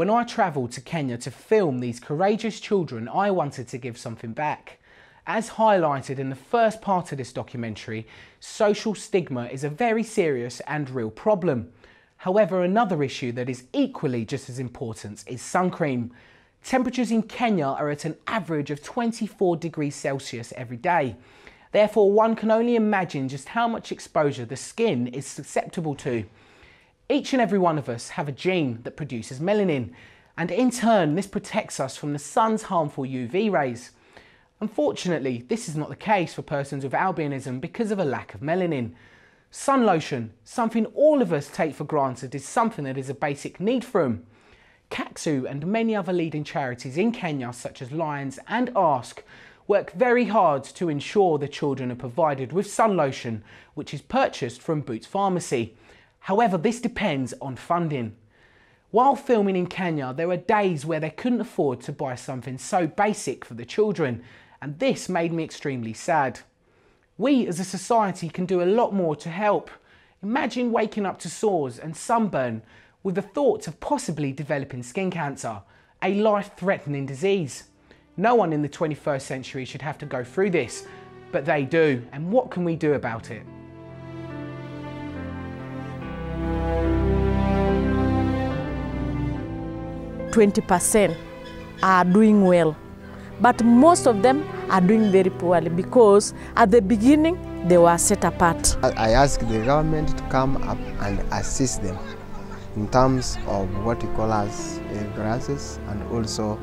When I travelled to Kenya to film these courageous children, I wanted to give something back. As highlighted in the first part of this documentary, social stigma is a very serious and real problem. However, another issue that is equally just as important is sun cream. Temperatures in Kenya are at an average of 24 degrees Celsius every day. Therefore, one can only imagine just how much exposure the skin is susceptible to. Each and every one of us have a gene that produces melanin, and in turn, this protects us from the sun's harmful UV rays. Unfortunately, this is not the case for persons with albinism because of a lack of melanin. Sun lotion, something all of us take for granted, is something that is a basic need for them. CACSU and many other leading charities in Kenya, such as Lions and ASK, work very hard to ensure the children are provided with sun lotion, which is purchased from Boots Pharmacy. However, this depends on funding. While filming in Kenya, there were days where they couldn't afford to buy something so basic for the children, and this made me extremely sad. We as a society can do a lot more to help. Imagine waking up to sores and sunburn with the thoughts of possibly developing skin cancer, a life-threatening disease. No one in the 21st century should have to go through this, but they do, and what can we do about it? %20 are doing well, but most of them are doing very poorly because at the beginning they were set apart. I ask the government to come up and assist them in terms of what we call as grasses, and also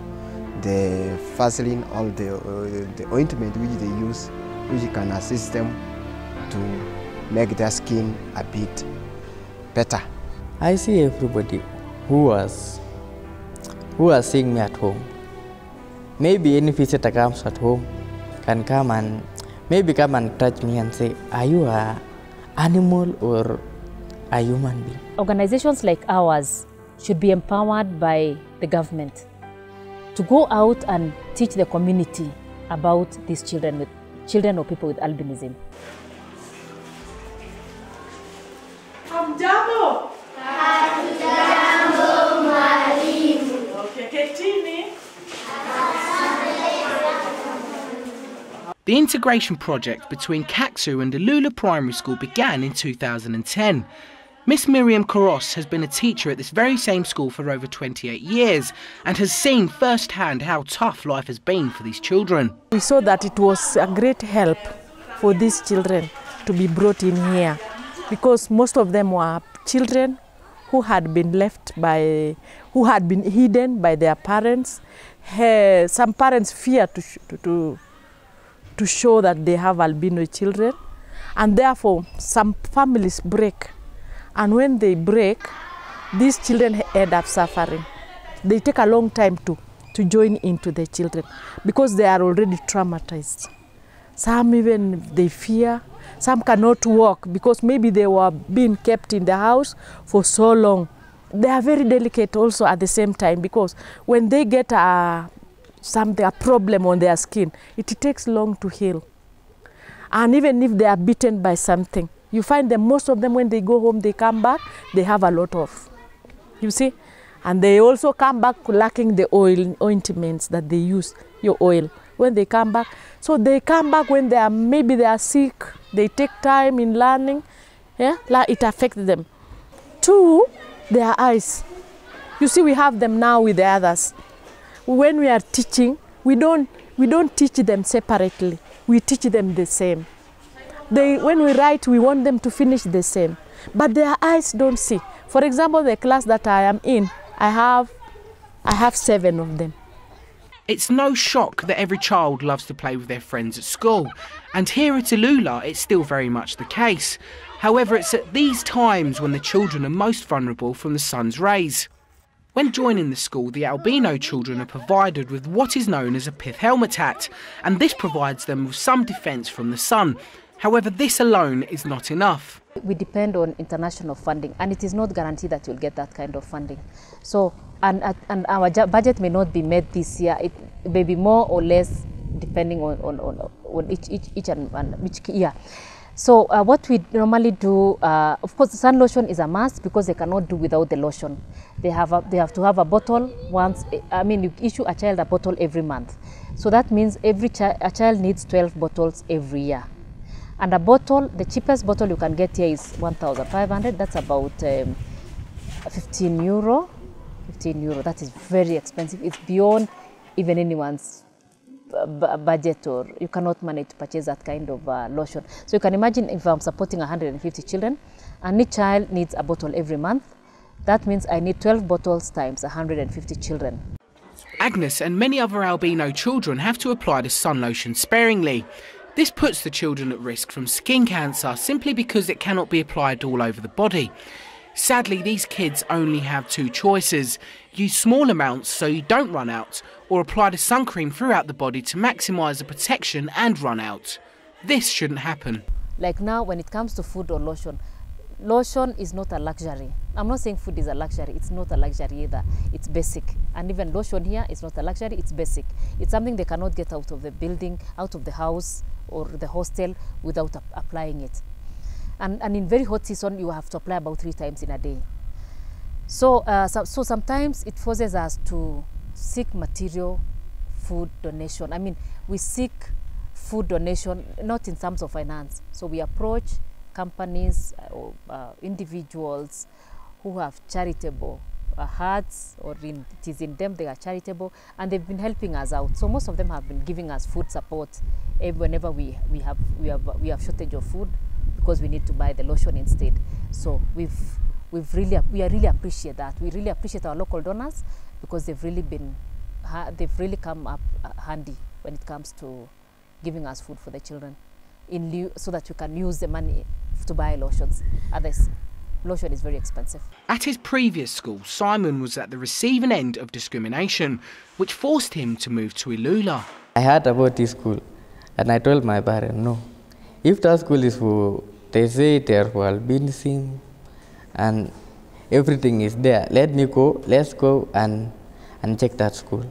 the Vaseline or the ointment which they use, which can assist them to make their skin a bit better. I see everybody who was seeing me at home. Maybe any visitor comes at home can come and maybe come and touch me and say, are you an animal or a human being? Organizations like ours should be empowered by the government to go out and teach the community about these children or people with albinism. Hamjambo. Hamjambo mwalimu. Okay, ketini. The integration project between CACSU and Alula Primary School began in 2010. Miss Miriam Koros has been a teacher at this very same school for over 28 years and has seen firsthand how tough life has been for these children. We saw that it was a great help for these children to be brought in here, because most of them were children who had been who had been hidden by their parents. Some parents fear to show that they have albino children, and therefore some families break. And when they break, these children end up suffering. They take a long time to join into the children because they are already traumatized. Some even they fear, some cannot walk because maybe they were being kept in the house for so long. They are very delicate also at the same time, because when they get a problem on their skin, it takes long to heal. And even if they are bitten by something, you find them, most of them, when they go home, they come back, they have a lot of, you see? And they also come back lacking the ointments that they use, your oil, when they come back. So they come back when maybe they are sick, they take time in learning, yeah? It affects them. 2, their eyes. You see, we have them now with the others. When we are teaching, we don't teach them separately, we teach them the same. When we write, we want them to finish the same, but their eyes don't see. For example, the class that I am in, I have 7 of them. It's no shock that every child loves to play with their friends at school, and here at Alula it's still very much the case. However, it's at these times when the children are most vulnerable from the sun's rays. When joining the school, the albino children are provided with what is known as a pith helmet hat, and this provides them with some defence from the sun. However, this alone is not enough. We depend on international funding, and it is not guaranteed that you'll get that kind of funding. So, and our budget may not be met this year. It may be more or less depending on each year. So what we normally do, of course, the sun lotion is a must because they cannot do without the lotion. They have to have a bottle once. I mean, you issue a child a bottle every month. So that means a child needs 12 bottles every year. And a bottle, the cheapest bottle you can get here is 1,500. That's about 15 euro. 15 euro. That is very expensive. It's beyond even anyone's budget, or you cannot manage to purchase that kind of lotion. So you can imagine if I'm supporting 150 children and each child needs a bottle every month, that means I need 12 bottles times 150 children. Agnes and many other albino children have to apply the sun lotion sparingly. This puts the children at risk from skin cancer simply because it cannot be applied all over the body. Sadly, these kids only have two choices: use small amounts so you don't run out, or apply the sun cream throughout the body to maximise the protection and run out. This shouldn't happen. Like now, when it comes to food or lotion, lotion is not a luxury. I'm not saying food is a luxury. It's not a luxury either. It's basic. And even lotion here is not a luxury. It's basic. It's something they cannot get out of the building, out of the house or the hostel without applying it. And in very hot season, you have to apply about 3 times in a day. So, so sometimes it forces us to seek material food donation. I mean, we seek food donation not in terms of finance. So we approach companies or individuals who have charitable hearts, or it is in them they are charitable, and they've been helping us out. So most of them have been giving us food support whenever we have shortage of food, because we need to buy the lotion instead. So we really appreciate that. We really appreciate our local donors because they've really come up handy when it comes to giving us food for the children, so that you can use the money to buy lotions. Others, lotion is very expensive. At his previous school, Simon was at the receiving end of discrimination, which forced him to move to Ilula. I heard about this school and I told my parents, no, if that school is for, they say they're for albinism and everything is there, let's go and check that school.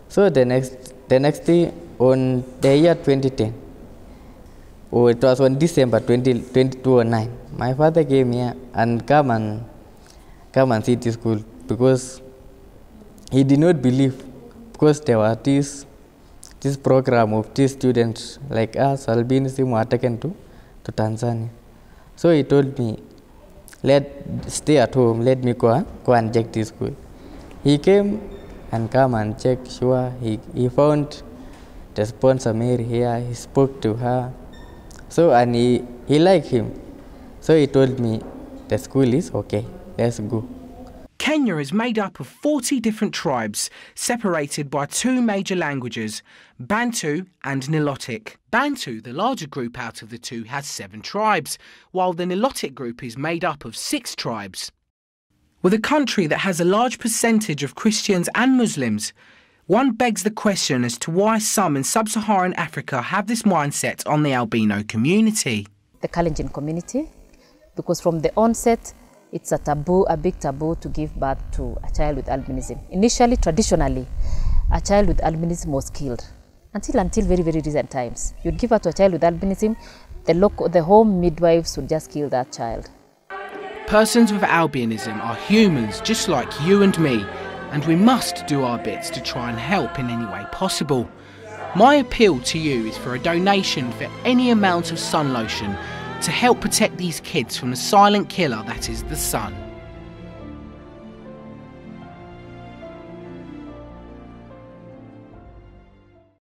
So the next day, on the year 2010, or it was on December 2009, my father came here and come and see this school, because he did not believe, because there was this program of these students like us, albinism, were taken to Tanzania. So he told me, stay at home, let me go and check this school. He came and checked, sure, he found the sponsor Mary here, he spoke to her. So, and he liked him. So he told me, the school is okay, let's go. Kenya is made up of 40 different tribes, separated by 2 major languages, Bantu and Nilotic. Bantu, the larger group out of the 2, has 7 tribes, while the Nilotic group is made up of 6 tribes. With a country that has a large percentage of Christians and Muslims, one begs the question as to why some in sub-Saharan Africa have this mindset on the albino community. The Kalenjin community, because from the onset, it's a taboo, a big taboo, to give birth to a child with albinism. Initially, traditionally, a child with albinism was killed. Until very, very recent times. You'd give birth to a child with albinism, the home midwives would just kill that child. Persons with albinism are humans just like you and me, and we must do our bits to try and help in any way possible. My appeal to you is for a donation for any amount of sun lotion to help protect these kids from the silent killer that is the sun.